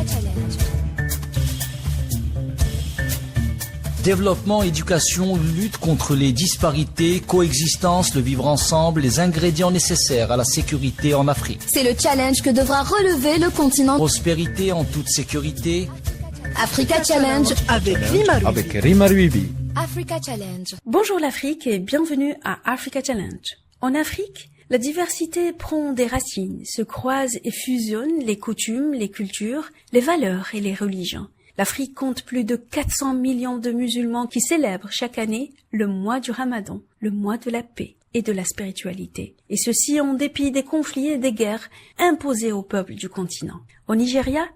Challenge. Développement, éducation, lutte contre les disparités, coexistence, le vivre ensemble, les ingrédients nécessaires à la sécurité en Afrique. C'est le challenge que devra relever le continent. Prospérité en toute sécurité. Africa Challenge avec Rima Ruibi. Africa Challenge. Bonjour l'Afrique et bienvenue à Africa Challenge. En Afrique, la diversité prend des racines, se croisent et fusionnent les coutumes, les cultures, les valeurs et les religions. L'Afrique compte plus de 400 millions de musulmans qui célèbrent chaque année le mois du Ramadan, le mois de la paix et de la spiritualité. Et ceci en dépit des conflits et des guerres imposés au peuple du continent. Au Nigeria,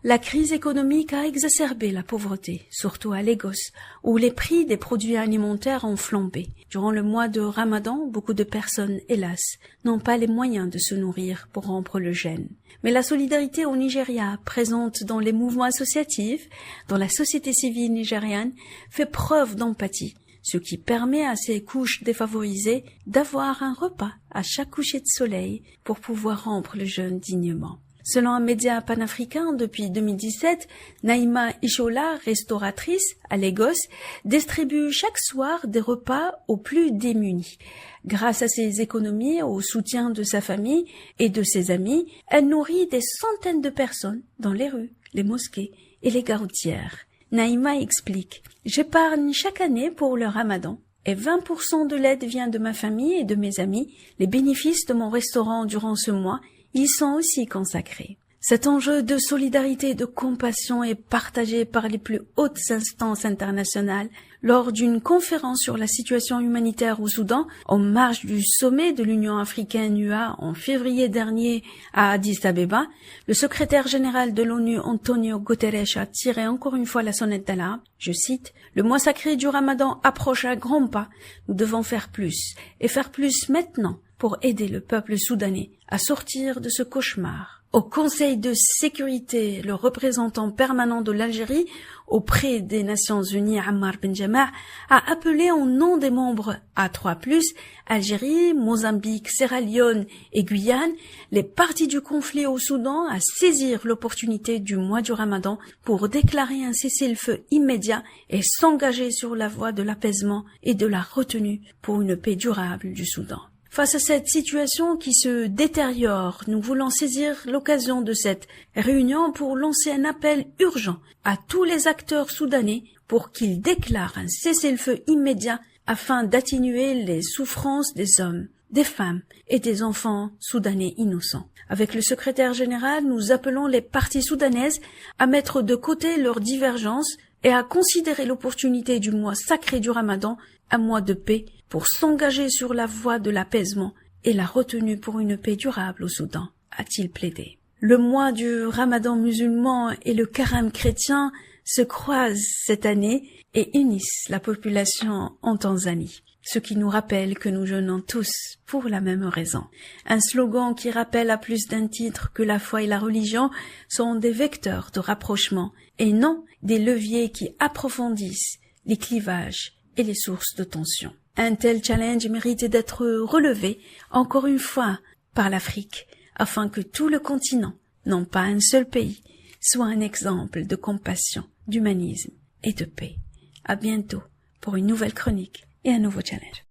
la crise économique a exacerbé la pauvreté, surtout à Lagos, où les prix des produits alimentaires ont flambé. Durant le mois de Ramadan, beaucoup de personnes, hélas, n'ont pas les moyens de se nourrir pour rompre le jeûne. Mais la solidarité au Nigeria, présente dans les mouvements associatifs, dans la société civile nigériane, fait preuve d'empathie, ce qui permet à ces couches défavorisées d'avoir un repas à chaque coucher de soleil pour pouvoir rompre le jeûne dignement. Selon un média panafricain, depuis 2017, Naïma Ishola, restauratrice à Lagos, distribue chaque soir des repas aux plus démunis. Grâce à ses économies, au soutien de sa famille et de ses amis, elle nourrit des centaines de personnes dans les rues, les mosquées et les gares routières. Naïma explique « J'épargne chaque année pour le Ramadan et 20% de l'aide vient de ma famille et de mes amis. Les bénéfices de mon restaurant durant ce mois ils sont aussi consacrés. » Cet enjeu de solidarité et de compassion est partagé par les plus hautes instances internationales lors d'une conférence sur la situation humanitaire au Soudan, en marge du sommet de l'Union africaine UA en février dernier à Addis Abeba. Le secrétaire général de l'ONU, Antonio Guterres, a tiré encore une fois la sonnette d'alarme. Je cite, « Le mois sacré du Ramadan approche à grands pas. Nous devons faire plus, et faire plus maintenant, pour aider le peuple soudanais à sortir de ce cauchemar. » Au Conseil de sécurité, le représentant permanent de l'Algérie auprès des Nations Unies, Ammar Benjamah, a appelé en nom des membres A3+, Algérie, Mozambique, Sierra Leone et Guyane, les parties du conflit au Soudan à saisir l'opportunité du mois du Ramadan pour déclarer un cessez-le-feu immédiat et s'engager sur la voie de l'apaisement et de la retenue pour une paix durable du Soudan. Face à cette situation qui se détériore, nous voulons saisir l'occasion de cette réunion pour lancer un appel urgent à tous les acteurs soudanais pour qu'ils déclarent un cessez-le-feu immédiat afin d'atténuer les souffrances des hommes, des femmes et des enfants soudanais innocents. Avec le secrétaire général, nous appelons les parties soudanaises à mettre de côté leurs divergences et à considérer l'opportunité du mois sacré du Ramadan, un mois de paix, pour s'engager sur la voie de l'apaisement et la retenue pour une paix durable au Soudan, a-t-il plaidé. Le mois du Ramadan musulman et le Carême chrétien se croisent cette année et unissent la population en Tanzanie, ce qui nous rappelle que nous jeûnons tous pour la même raison. Un slogan qui rappelle à plus d'un titre que la foi et la religion sont des vecteurs de rapprochement et non des leviers qui approfondissent les clivages et les sources de tension. Un tel challenge mérite d'être relevé, encore une fois, par l'Afrique, afin que tout le continent, non pas un seul pays, soit un exemple de compassion, d'humanisme et de paix. À bientôt pour une nouvelle chronique et un nouveau challenge.